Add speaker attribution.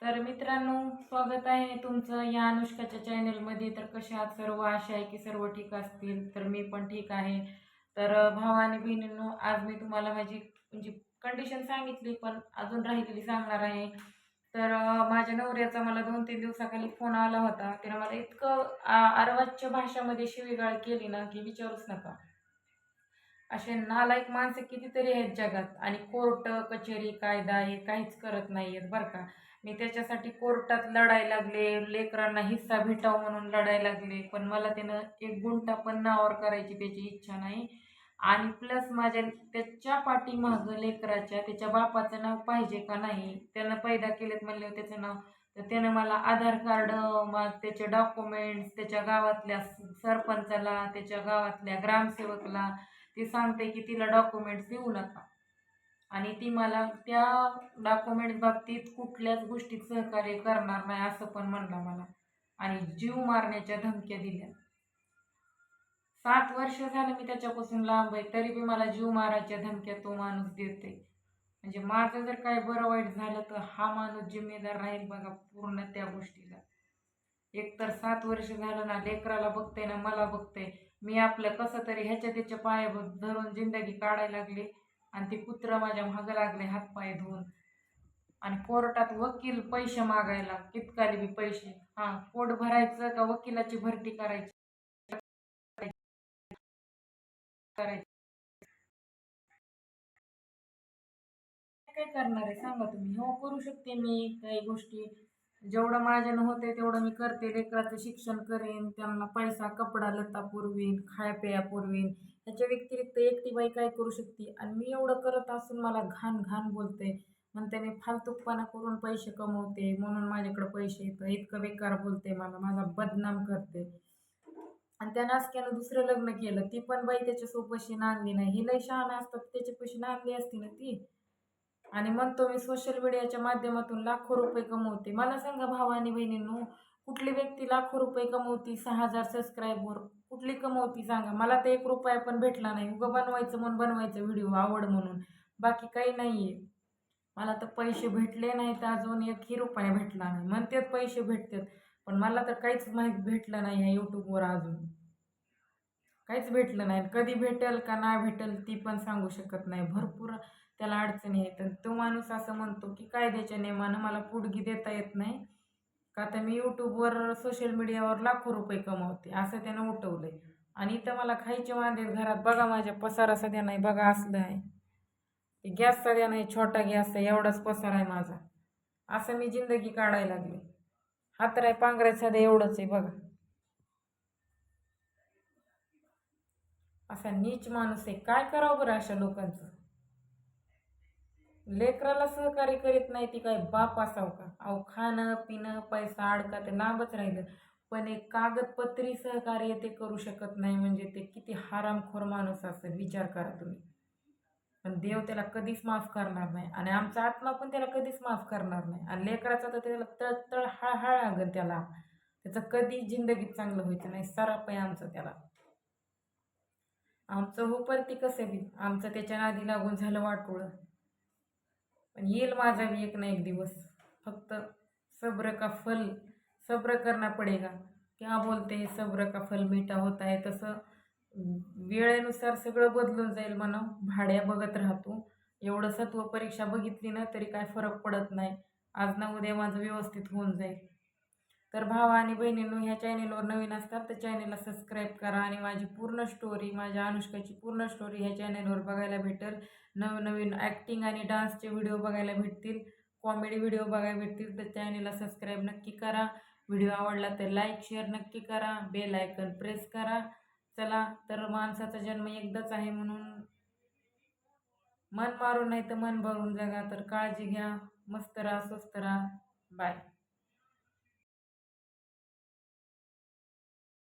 Speaker 1: तर मित्रांनो, स्वागत आहे तुमचं या अनुष्काच्या चॅनलमध्ये. तर कशा आहात सर्व? आशा आहे की सर्व ठीक असतील. तर मी पण ठीक आहे. तर भाऊ आणि बहिणींनो, आज मी तुम्हाला माझी म्हणजे कंडिशन सांगितली, पण अजून राहिलेली सांगणार आहे. तर माझ्या नवऱ्याचा मला 2-3 दिवसाखाली फोन आला होता. त्यानं मला इतकं अर्वाच्य भाषामध्ये शिवीगाळ केली ना, की विचारूच नका. असे नालायक माणसं कितीतरी आहेत जगात आणि कोर्ट कचेरी कायदा हे काहीच करत नाहीयेत बरं का. मी त्याच्यासाठी कोर्टात लढायला लागले, लेकरांना हिस्सा भेटावं म्हणून लढायला लागले, पण मला त्यानं एक गुंठा पण नावावर करायची त्याची इच्छा नाही. आणि प्लस माझ्या त्याच्या पाठीमागं लेकराच्या त्याच्या बापाचं नाव पाहिजे का नाही, त्यानं पैदा केलेत म्हणल्यावर त्याचं नाव. तर त्यानं मला आधार कार्ड, मग त्याचे डॉक्युमेंट्स, त्याच्या गावातल्या सरपंचाला, त्याच्या गावातल्या ग्रामसेवकला ती सांगते की तिला डॉक्युमेंट्स देऊ नका. आणि ती मला त्या डॉक्युमेंट्स बाबतीत कुठल्याच गोष्टीत सहकार्य करणार नाही असं पण म्हणला मला. आणि जीव मारण्याच्या धमक्या दिल्या. 7 वर्ष झालं मी त्याच्यापासून लांब आहे, तरी बी मला जीव मारायच्या धमक्या तो माणूस देते. म्हणजे माझं जर काय बरं वाईट झालं तर हा माणूस जिम्मेदार राहील बघा पूर्ण त्या गोष्टीला. एक तर 7 वर्ष झालं ना, लेकराला बघते ना मला बघते. मी आपलं कसं तरी ह्याच्या त्याच्या पाया धरून जिंदगी काढायला लागले आणि ते कुत्रं माझ्या मागं लागले हातपाय धुवून. आणि कोर्टात वकील पैसे मागायला, कितकाले बी पैसे. पोट भरायचं का वकिलाची भरती करायची करायची काय करणार आहे सांगा तुम्ही? हो, करू शकते मी काही गोष्टी. जेवढं माझ्यानं होते तेवढं मी करते. लेकराचं शिक्षण करेन, त्यांना पैसा कपडा लत्ता पुरवीन, खाया प्या पुरवीन. ह्याच्या व्यतिरिक्त एकटी बाई काय करू शकते? आणि मी एवढं करत असून मला घाण घाण बोलते. म्हणते मी फालतूपणा करून पैसे कमवते म्हणून माझ्याकडे पैसे येतं. इतकं बेकार बोलते मला, माझा बदनाम करते. आणि त्या नासक्यानं दुसरं लग्न केलं. ती पण बाई त्याच्या सोबतशी नांदली नाही. ही लय शहाणा असतात, त्याच्यापाशी नांदली असती ना ती. आणि म्हणतो मी सोशल मीडियाच्या माध्यमातून लाखो रुपये कमवते. मला सांगा भावा आणि बहिणींनो, कुठली व्यक्ती लाखो रुपये कमवती 6,000 सबस्क्राईबवर? कुठली कमवती सांगा? मला तर 1 रुपया पण भेटला नाही. उगं बनवायचं म्हणून बनवायचं व्हिडिओ आवड म्हणून, बाकी काही नाहीये. मला तर पैसे भेटले नाहीत अजून, 1ही रुपया भेटला नाही. म्हणतात पैसे भेटतात, पण मला तर काहीच माहीत भेटलं नाही ह्या यूट्यूबवर अजून. काहीच भेटलं नाही. कधी भेटेल का नाही भेटेल ती पण सांगू शकत नाही. भरपूर त्याला अडचणी आहेत. आणि तो माणूस असं म्हणतो की कायद्याच्या नियमानं मला पुडगी देता येत नाही का, तर मी यूट्यूबवर सोशल मीडियावर लाखो रुपये कमवते असं त्यानं उठवलंय. आणि इथं मला खायचे वांदेत घरात. बघा माझ्या पसारा सध्या नाही, बघा असलं आहे. गॅस सध्या नाही, छोटा गॅस आहे, एवढाच पसारा आहे माझा. असं मी जिंदगी काढायला लागले. हातराय पांघराय सध्या एवढंच आहे बघा. असा नीच माणूस आहे. काय करावं बरं अशा लोकांचं? लेकराला सहकार्य करीत नाही ती काय बाप असाव का? अहो, खाणं पिणं पैसा अडका ते लांबच राहिलं, पण एक कागदपत्री सहकार्य ते करू शकत नाही म्हणजे ते किती हरामखोर माणूस असेल विचार करा तुम्ही. पण देव त्याला कधीच माफ करणार नाही आणि आमचा आत्मा पण त्याला कधीच माफ करणार नाही. आणि लेकराचा तर त्याला तळतळ हळहळ लागेल त्याला. त्याचं कधी जिंदगीत चांगलं व्हायचं नाही. सराप आहे आमचं त्याला. आमचं हो परती कसं बी आमचं त्याच्या नादी लागून झालं वाटोळं. पण येईल माझा भी एक ना एक दिवस. फक्त सब्र का फल, सब्र करना पडेगा. क्या बोलते हैं, सब्र का फल मीठा होता है. तसं वेळेनुसार सगळं बदलून जाईल म्हणा. भाड्या बघत राहतो. एवढं सत्व परीक्षा बघितली ना तरी काय फरक पडत नाही. आज ना उद्या माझं व्यवस्थित होऊन जाईल. तर भावा आणि बहिणींनो, ह्या चॅनेलवर नवीन असतात तर चॅनेलला सबस्क्राईब करा. आणि माझी पूर्ण स्टोरी, माझ्या अनुष्काची पूर्ण स्टोरी ह्या चॅनेलवर बघायला भेटेल. नवनवीन ॲक्टिंग आणि डान्सचे व्हिडिओ बघायला भेटतील, कॉमेडी व्हिडिओ बघायला भेटतील. तर चॅनेलला सबस्क्राईब नक्की करा. व्हिडिओ आवडला तर लाईक शेअर नक्की करा. बेल आयकन प्रेस करा. चला तर, माणसाचा जन्म एकदाच आहे म्हणून मन मारून नाही तर मन भरून जगा. तर काळजी घ्या. मस्त राहा, स्वस्त राहा. बाय.